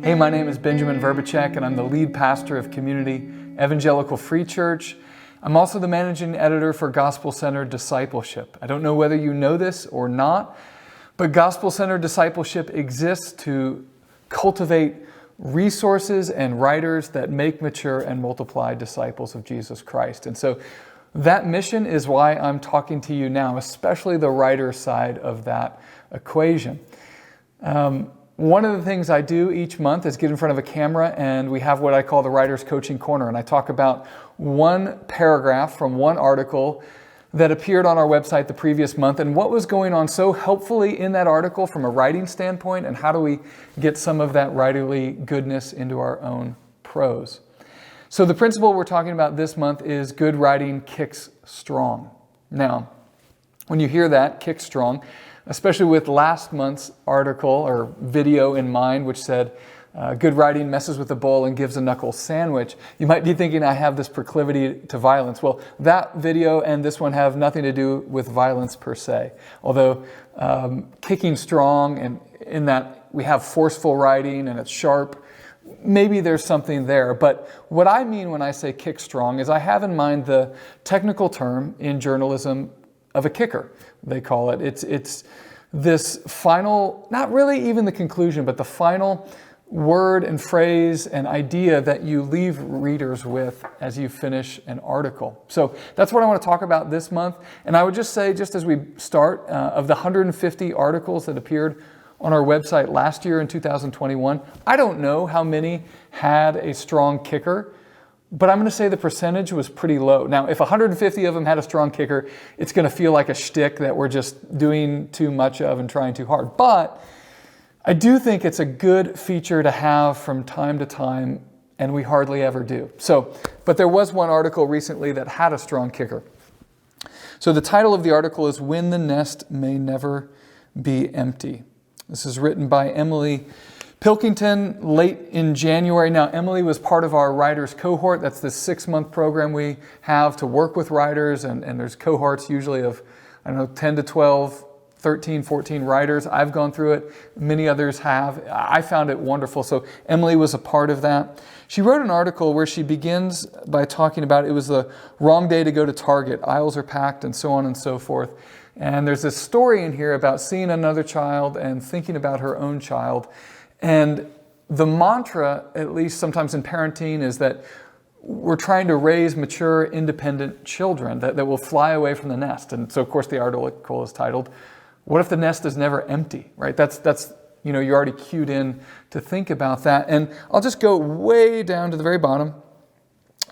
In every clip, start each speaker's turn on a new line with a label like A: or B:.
A: Hey, my name is Benjamin Verbacek, and I'm the lead pastor of Community Evangelical Free Church. I'm also the managing editor for Gospel-Centered Discipleship. I don't know whether you know this or not, but Gospel-Centered Discipleship exists to cultivate resources and writers that make mature and multiply disciples of Jesus Christ. And so that mission is why I'm talking to you now, especially the writer side of that equation. One of the things I do each month is get in front of a camera, and we have what I call the Writer's Coaching Corner. And I talk about one paragraph from one article that appeared on our website the previous month and what was going on so helpfully in that article from a writing standpoint, and how do we get some of that writerly goodness into our own prose. So the principle we're talking about this month is good writing kicks strong. Now, when you hear that, kick strong, especially with last month's article or video in mind, which said, good writing messes with the bowl and gives a knuckle sandwich, you might be thinking I have this proclivity to violence. Well, that video and this one have nothing to do with violence per se. Although kicking strong, and in that we have forceful writing and it's sharp, maybe there's something there. But what I mean when I say kick strong is I have in mind the technical term in journalism of a kicker, they call it. It's this final, not really even the conclusion, but the final word and phrase and idea that you leave readers with as you finish an article. So that's what I want to talk about this month. And I would just say, just as we start, of the 150 articles that appeared on our website last year in 2021, I don't know how many had a strong kicker, but I'm going to say the percentage was pretty low. Now, if 150 of them had a strong kicker, it's going to feel like a shtick that we're just doing too much of and trying too hard. But I do think it's a good feature to have from time to time, and we hardly ever do. But there was one article recently that had a strong kicker. So the title of the article is "When the Nest May Never Be Empty." This is written by Emily Pilkington late in January. Now, Emily was part of our writers cohort. That's the 6-month program we have to work with writers, and there's cohorts usually of, 10 to 12, 13, 14 writers. I've gone through it. Many others have. I found it wonderful. So Emily was a part of that. She wrote an article where she begins by talking about it was the wrong day to go to Target. Aisles are packed and so on and so forth. And there's this story in here about seeing another child and thinking about her own child. And the mantra, at least sometimes in parenting, is that we're trying to raise mature, independent children that will fly away from the nest. And so, of course, the article is titled, "What if the nest is never empty?" Right? That's you're already cued in to think about that. And I'll just go way down to the very bottom,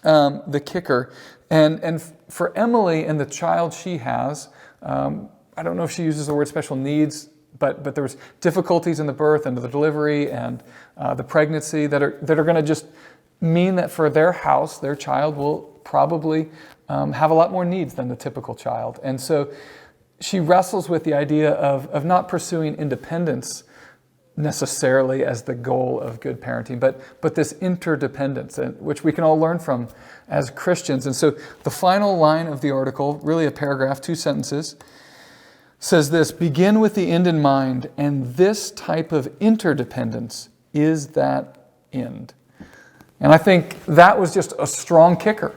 A: the kicker. And for Emily and the child she has, I don't know if she uses the word special needs, but there was difficulties in the birth and the delivery and the pregnancy that are going to just mean that for their house, their child will probably have a lot more needs than the typical child. And so she wrestles with the idea of not pursuing independence necessarily as the goal of good parenting, but this interdependence, which we can all learn from as Christians. And so the final line of the article, really a paragraph, 2 sentences, says this: "Begin with the end in mind, and this type of interdependence is that end." And I think that was just a strong kicker.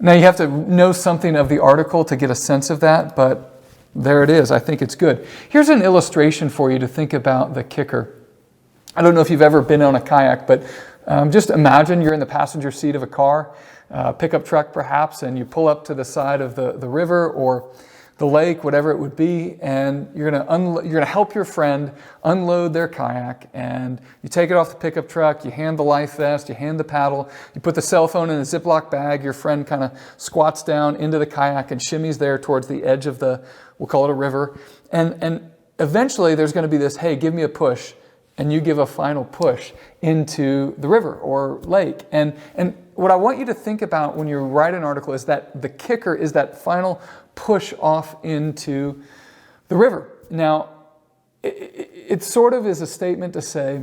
A: Now you have to know something of the article to get a sense of that, but there it is. I think it's good. Here's an illustration for you to think about the kicker. I don't know if you've ever been on a kayak, but just imagine you're in the passenger seat of a car, pickup truck perhaps, and you pull up to the side of the river or the lake, whatever it would be, and you're gonna help your friend unload their kayak, and you take it off the pickup truck, you hand the life vest, you hand the paddle, you put the cell phone in a Ziploc bag, your friend kind of squats down into the kayak and shimmies there towards the edge of we'll call it a river, and eventually there's gonna be this, hey, give me a push, and you give a final push into the river or lake. And what I want you to think about when you write an article is that the kicker is that final push off into the river. Now, it sort of is a statement to say,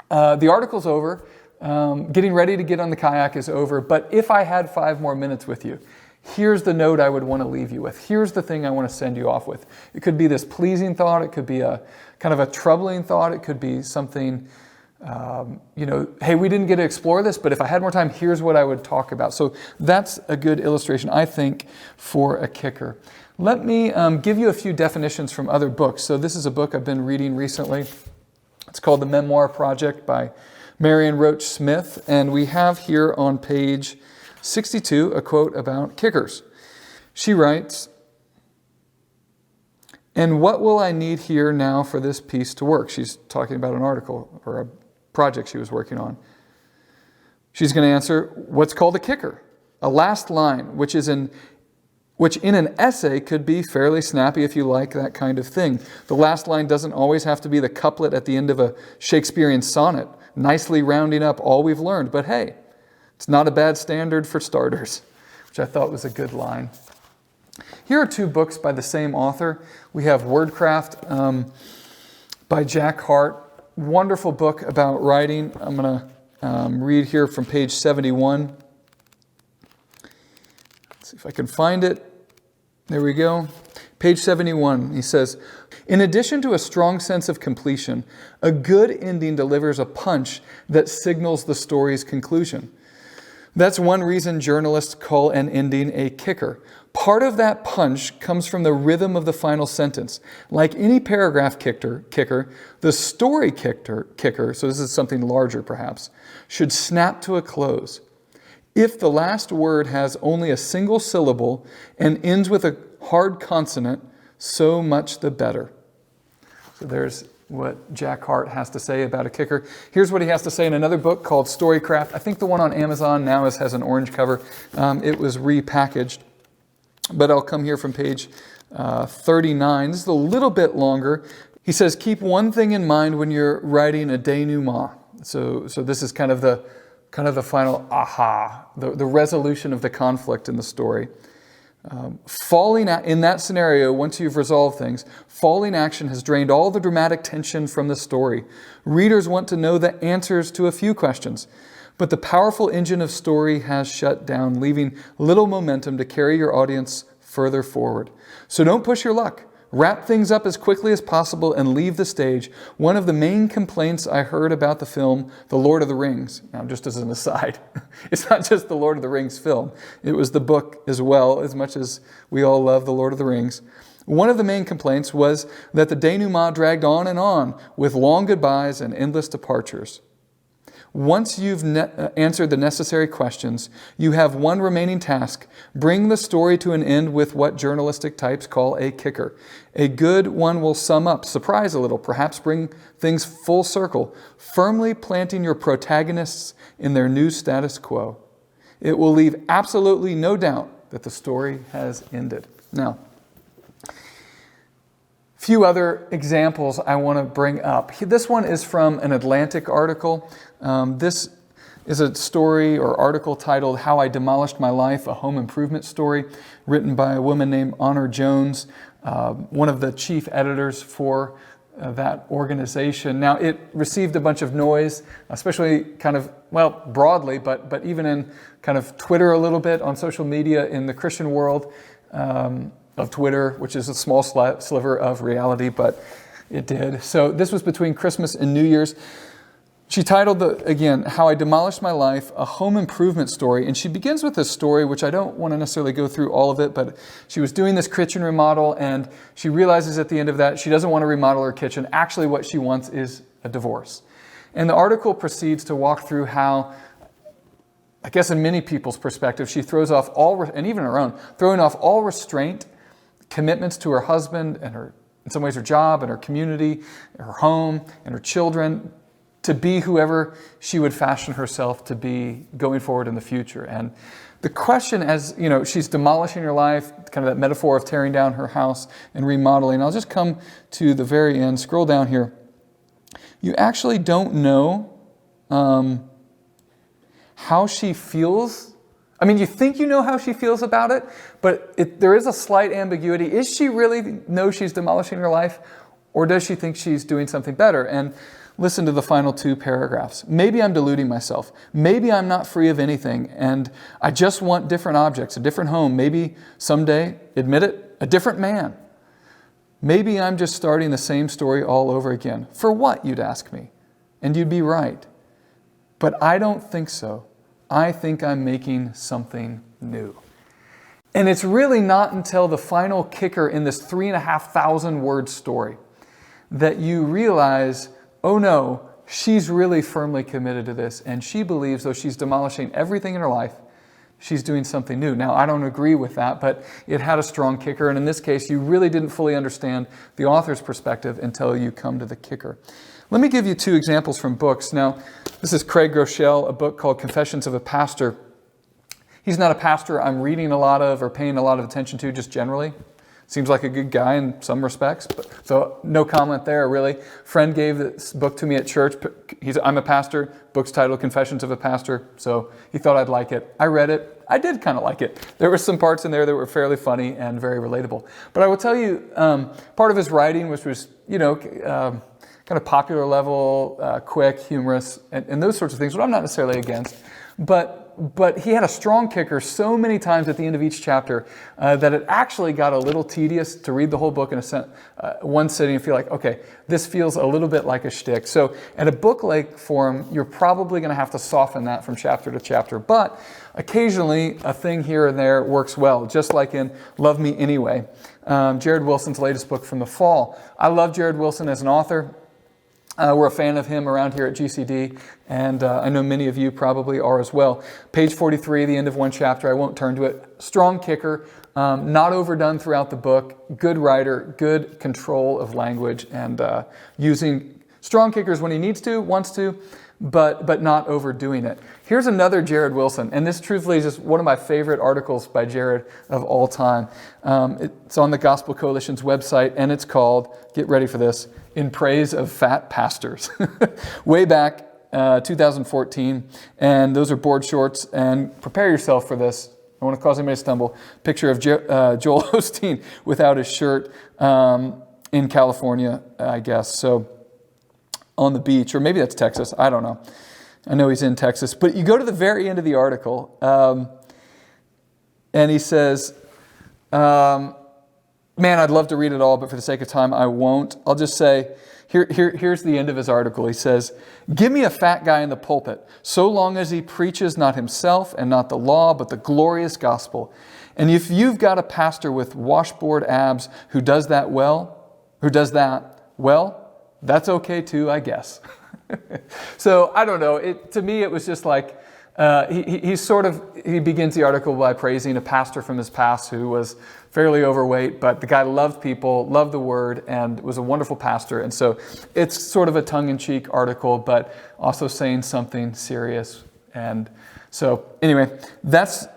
A: the article's over, getting ready to get on the kayak is over, but if I had 5 more minutes with you, here's the note I would want to leave you with. Here's the thing I want to send you off with. It could be this pleasing thought. It could be a kind of a troubling thought. It could be something hey, we didn't get to explore this, but if I had more time, here's what I would talk about. So that's a good illustration, I think, for a kicker. Let me give you a few definitions from other books. So this is a book I've been reading recently. It's called The Memoir Project by Marion, Roach, Smith. And we have here on page 62 a quote about kickers. She writes, "And what will I need here now for this piece to work?" She's talking about an article or a project she was working on. She's going to answer, what's called a kicker, a last line, which in an essay could be fairly snappy if you like that kind of thing. The last line doesn't always have to be the couplet at the end of a Shakespearean sonnet, nicely rounding up all we've learned. But hey, it's not a bad standard for starters, which I thought was a good line. Here are two books by the same author. We have Wordcraft by Jack Hart. Wonderful book about writing. I'm going to read here from page 71. Let's see if I can find it. There we go. Page 71, he says, "In addition to a strong sense of completion, a good ending delivers a punch that signals the story's conclusion. That's one reason journalists call an ending a kicker. Part of that punch comes from the rhythm of the final sentence. Like any paragraph kicker, the story kicker, so this is something larger perhaps, should snap to a close. If the last word has only a single syllable and ends with a hard consonant, so much the better." So there's what Jack Hart has to say about a kicker. Here's what he has to say in another book called Storycraft. I think the one on Amazon now has an orange cover. It was repackaged. But I'll come here from page 39. This is a little bit longer. He says, "Keep one thing in mind when you're writing a denouement." So this is kind of the final aha, the resolution of the conflict in the story. In that scenario, once you've resolved things, falling action has drained all the dramatic tension from the story. Readers want to know the answers to a few questions, but the powerful engine of story has shut down, leaving little momentum to carry your audience further forward. So don't push your luck. Wrap things up as quickly as possible and leave the stage. One of the main complaints I heard about the film, The Lord of the Rings, now just as an aside, it's not just the Lord of the Rings film. It was the book as well, as much as we all love The Lord of the Rings. One of the main complaints was that the denouement dragged on and on with long goodbyes and endless departures. Once you've answered the necessary questions, you have one remaining task. Bring the story to an end with what journalistic types call a kicker. A good one will sum up, surprise a little, perhaps bring things full circle, firmly planting your protagonists in their new status quo. It will leave absolutely no doubt that the story has ended. Now, few other examples I want to bring up. This one is from an Atlantic article. This is a story or article titled "How I Demolished My Life, a Home Improvement Story," written by a woman named Honor Jones, one of the chief editors for that organization. Now, it received a bunch of noise, especially broadly, but even in kind of Twitter a little bit, on social media in the Christian world, of Twitter, which is a small sliver of reality, but it did. So this was between Christmas and New Year's. She titled, How I Demolished My Life, a Home Improvement Story. And she begins with this story, which I don't want to necessarily go through all of it, but she was doing this kitchen remodel, and she realizes at the end of that she doesn't want to remodel her kitchen. Actually, what she wants is a divorce. And the article proceeds to walk through how, I guess in many people's perspective, she throws off and even her own, throwing off all restraint, commitments to her husband and in some ways her job and her community, her home and her children, to be whoever she would fashion herself to be going forward in the future. And the question, as she's demolishing her life, kind of that metaphor of tearing down her house and remodeling. I'll just come to the very end, scroll down here. You actually don't know how she feels. I mean, you think you know how she feels about it, but there is a slight ambiguity. Is she really know she's demolishing her life, or does she think she's doing something better? And listen to the final two paragraphs. Maybe I'm deluding myself. Maybe I'm not free of anything, and I just want different objects, a different home. Maybe someday, admit it, a different man. Maybe I'm just starting the same story all over again. For what, you'd ask me? and you'd be right. But I don't think so. I think I'm making something new. And it's really not until the final kicker in this 3,500 word story that you realize, oh no, she's really firmly committed to this, and she believes, though she's demolishing everything in her life, she's doing something new. Now, I don't agree with that, but it had a strong kicker, and in this case, you really didn't fully understand the author's perspective until you come to the kicker. Let me give you 2 examples from books. Now, this is Craig Groeschel, a book called Confessions of a Pastor. He's not a pastor I'm reading a lot of or paying a lot of attention to just generally. Seems like a good guy in some respects, so no comment there, really. Friend gave this book to me at church. I'm a pastor. Book's titled Confessions of a Pastor, so he thought I'd like it. I read it. I did kind of like it. There were some parts in there that were fairly funny and very relatable. But I will tell you, part of his writing, which was, kind of popular level, quick, humorous, and those sorts of things, what I'm not necessarily against, but he had a strong kicker so many times at the end of each chapter that it actually got a little tedious to read the whole book in one sitting and feel like, okay, this feels a little bit like a shtick. So at a book-like forum, you're probably going to have to soften that from chapter to chapter. But occasionally, a thing here and there works well, just like in Love Me Anyway, Jared Wilson's latest book from the fall. I love Jared Wilson as an author. We're a fan of him around here at GCD, and I know many of you probably are as well. Page 43, the end of one chapter, I won't turn to it. Strong kicker, not overdone throughout the book, good writer, good control of language, and using strong kickers when he needs to, wants to, but not overdoing it. Here's another Jared Wilson, and this truthfully is just one of my favorite articles by Jared of all time. It's on the Gospel Coalition's website, and it's called, get ready for this, In Praise of Fat Pastors. Way back, 2014, and those are board shorts, and prepare yourself for this. I don't want to cause anybody to stumble. Picture of Joel Osteen without his shirt in California, I guess. So on the beach, or maybe that's Texas. I don't know. I know he's in Texas. But you go to the very end of the article, and he says, man, I'd love to read it all, but for the sake of time, I won't. I'll just say, here's the end of his article. He says, give me a fat guy in the pulpit, so long as he preaches not himself and not the law, but the glorious gospel. And if you've got a pastor with washboard abs who does that well, that's okay too, I guess. So I don't know. To me, it was just like he begins the article by praising a pastor from his past who was fairly overweight, but the guy loved people, loved the word, and was a wonderful pastor. And so it's sort of a tongue-in-cheek article, but also saying something serious. And so anyway, that's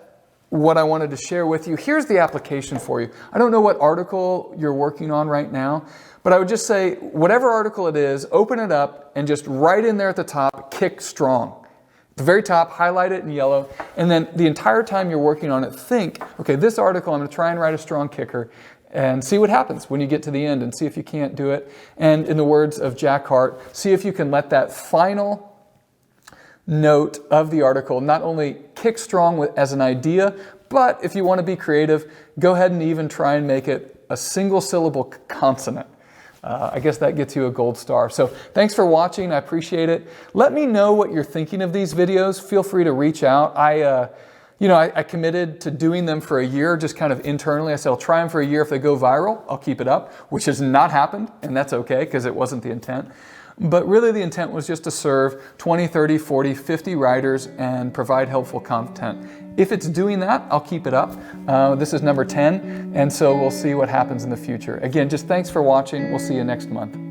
A: what I wanted to share with you. Here's the application for you. I don't know what article you're working on right now, but I would just say, whatever article it is, open it up and just write in there at the top, kick strong. At the very top, highlight it in yellow, and then the entire time you're working on it, think, okay, this article, I'm going to try and write a strong kicker, and see what happens when you get to the end, and see if you can't do it. And in the words of Jack Hart, see if you can let that final note of the article not only kick strong as an idea, but if you want to be creative, go ahead and even try and make it a single syllable consonant. I guess that gets you a gold star. So thanks for watching. I appreciate it. Let me know what you're thinking of these videos. Feel free to reach out. I committed to doing them for a year, just kind of internally. I said, I'll try them for a year. If they go viral, I'll keep it up, which has not happened, and that's okay because it wasn't the intent. But really the intent was just to serve 20, 30, 40, 50 writers and provide helpful content. If it's doing that, I'll keep it up. This is number 10, and so we'll see what happens in the future. Again, just thanks for watching. We'll see you next month.